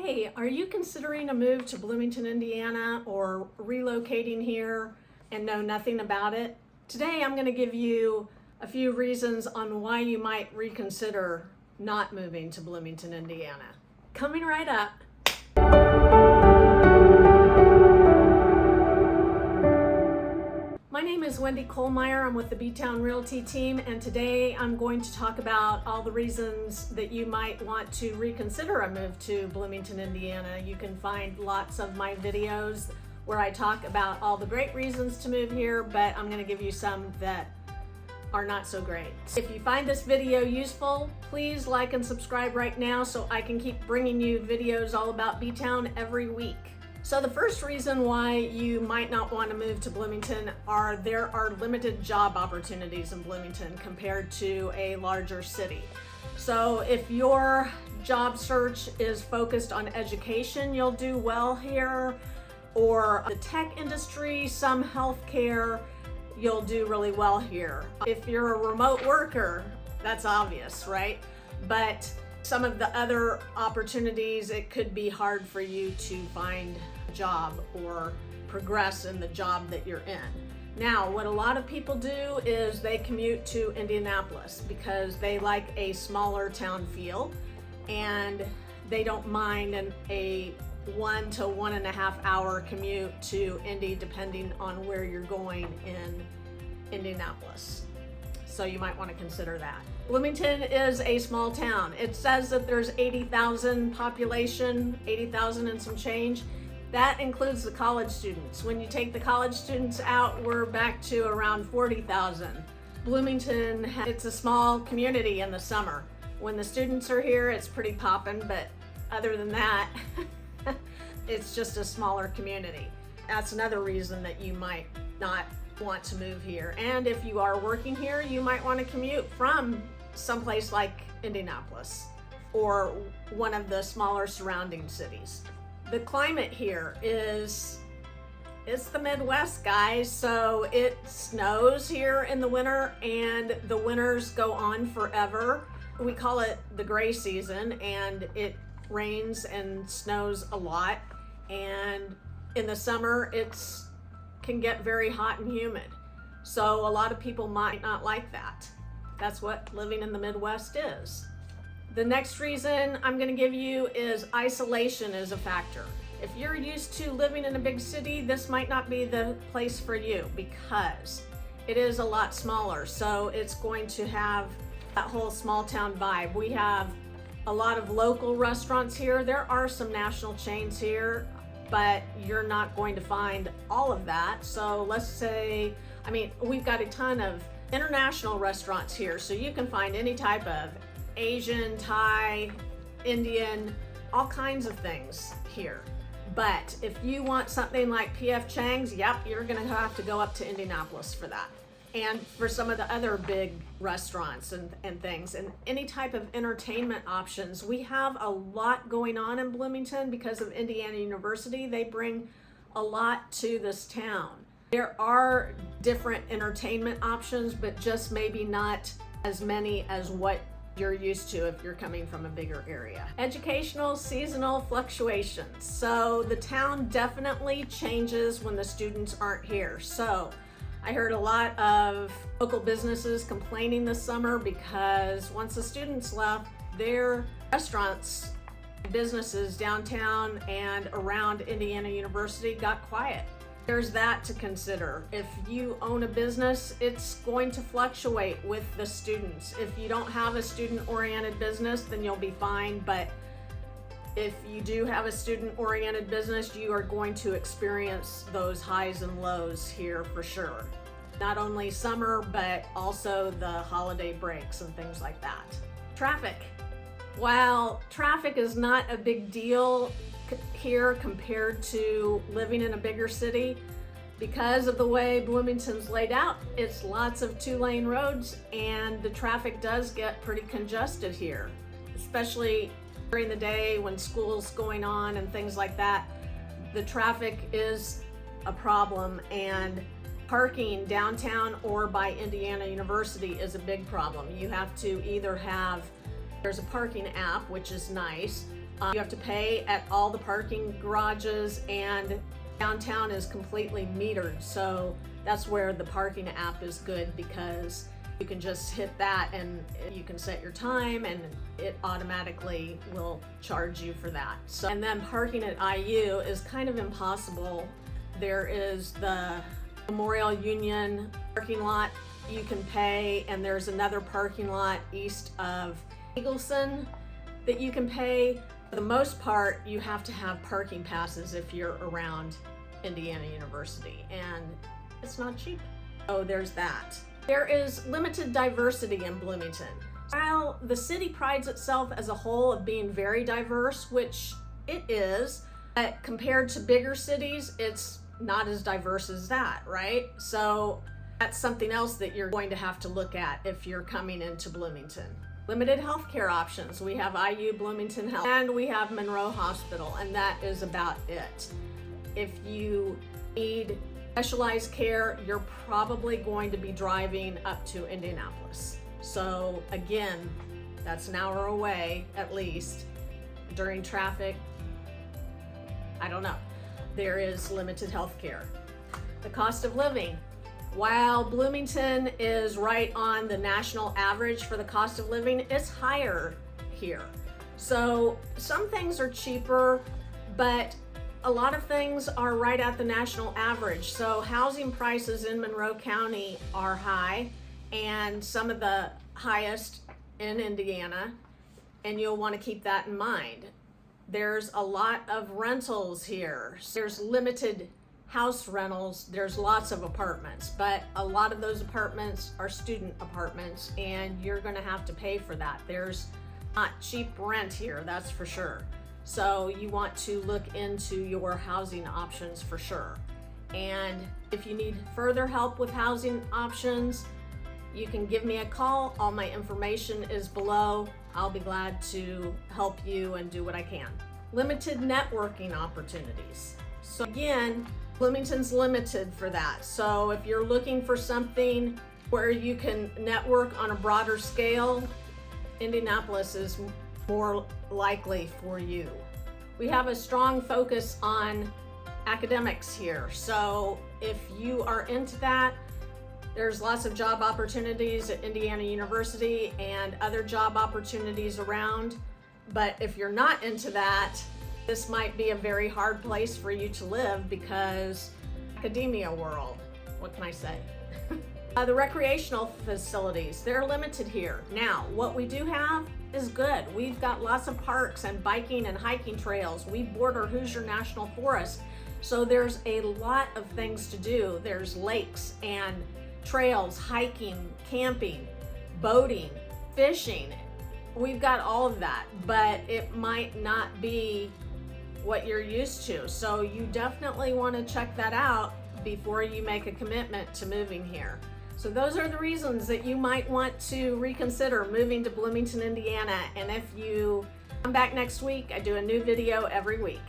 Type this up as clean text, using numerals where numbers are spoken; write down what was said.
Hey, are you considering a move to Bloomington, Indiana, or relocating here and know nothing about it? Today I'm going to give you a few reasons on why you might reconsider not moving to Bloomington, Indiana. Coming right up. My name is Wendy Kohlmeier. I'm with the BTown Realty Team, and today I'm going to talk about all the reasons that you might want to reconsider a move to Bloomington, Indiana. You can find lots of my videos where I talk about all the great reasons to move here, but I'm going to give you some that are not so great. If you find this video useful, please like and subscribe right now so I can keep bringing you videos all about BTown every week. So the first reason why you might not want to move to Bloomington are there are limited job opportunities in Bloomington compared to a larger city. So if your job search is focused on education, you'll do well here, or the tech industry, some healthcare, you'll do really well here. If you're a remote worker, that's obvious, right? But some of the other opportunities, it could be hard for you to find a job or progress in the job that you're in. Now, what a lot of people do is they commute to Indianapolis because they like a smaller town feel, and they don't mind a 1 to 1.5 hour commute to Indy, depending on where you're going in Indianapolis. So you might want to consider that. Bloomington is a small town. It says that there's 80,000 population, 80,000 and some change. That includes the college students. When you take the college students out, we're back to around 40,000. Bloomington, it's a small community in the summer. When the students are here, it's pretty poppin', but other than that, it's just a smaller community. That's another reason that you might not want to move here. And if you are working here, you might want to commute from someplace like Indianapolis or one of the smaller surrounding cities. The climate here it's the Midwest, guys, so it snows here in the winter and the winters go on forever. We call it the gray season, and it rains and snows a lot, and in the summer it's can get very hot and humid. So a lot of people might not like that. That's what living in the Midwest is. The next reason I'm going to give you is isolation is a factor. If you're used to living in a big city, this might not be the place for you because it is a lot smaller. So it's going to have that whole small town vibe. We have a lot of local restaurants here. There are some national chains here, but you're not going to find all of that. So let's say, we've got a ton of international restaurants here, so you can find any type of Asian, Thai, Indian, all kinds of things here. But if you want something like P.F. Chang's, yep, you're gonna have to go up to Indianapolis for that. And for some of the other big restaurants and things, and any type of entertainment options. We have a lot going on in Bloomington because of Indiana University. They bring a lot to this town. There are different entertainment options, but just maybe not as many as what you're used to if you're coming from a bigger area. Educational seasonal fluctuations. So the town definitely changes when the students aren't here. So I heard a lot of local businesses complaining this summer because once the students left, their restaurants, businesses downtown and around Indiana University got quiet. There's that to consider. If you own a business, it's going to fluctuate with the students. If you don't have a student-oriented business, then you'll be fine. But if you do have a student-oriented business, you are going to experience those highs and lows here for sure. Not only summer, but also the holiday breaks and things like that. Traffic. While traffic is not a big deal here compared to living in a bigger city, because of the way Bloomington's laid out, it's lots of 2-lane roads, and the traffic does get pretty congested here, especially during the day when school's going on and things like that. The traffic is a problem, and parking downtown or by Indiana University is a big problem. You have to either have, there's a parking app, which is nice, You have to pay at all the parking garages, and downtown is completely metered. So that's where the parking app is good, because you can just hit that and you can set your time and it automatically will charge you for that. So, and then parking at IU is kind of impossible. There is the Memorial Union parking lot you can pay, and there's another parking lot east of Eagleson that you can pay. For the most part, you have to have parking passes if you're around Indiana University, and it's not cheap. So there's that. There is limited diversity in Bloomington. While the city prides itself as a whole of being very diverse, which it is, but compared to bigger cities, it's not as diverse as that, right? So that's something else that you're going to have to look at if you're coming into Bloomington. Limited healthcare options. We have IU Bloomington Health, and we have Monroe Hospital, and that is about it. If you need specialized care, you're probably going to be driving up to Indianapolis. So again, that's an hour away at least. During traffic, I don't know. There is limited health care. The cost of living. While Bloomington is right on the national average for the cost of living, it's higher here. So some things are cheaper, but a lot of things are right at the national average. So housing prices in Monroe County are high, and some of the highest in Indiana, and you'll want to keep that in mind. There's a lot of rentals here. There's limited house rentals. There's lots of apartments, but a lot of those apartments are student apartments, and you're going to have to pay for that. There's not cheap rent here, that's for sure. So you want to look into your housing options for sure. And if you need further help with housing options, you can give me a call. All my information is below. I'll be glad to help you and do what I can. Limited networking opportunities. So again, Bloomington's limited for that. So if you're looking for something where you can network on a broader scale, Indianapolis is more likely for you. We have a strong focus on academics here. So if you are into that, there's lots of job opportunities at Indiana University and other job opportunities around. But if you're not into that, this might be a very hard place for you to live, because academia world, what can I say? The recreational facilities, they're limited here. Now, what we do have is good. We've got lots of parks and biking and hiking trails. We border Hoosier National Forest. So there's a lot of things to do. There's lakes and trails, hiking, camping, boating, fishing. We've got all of that, but it might not be what you're used to. So you definitely want to check that out before you make a commitment to moving here. So those are the reasons that you might want to reconsider moving to Bloomington, Indiana. And if you come back next week, I do a new video every week.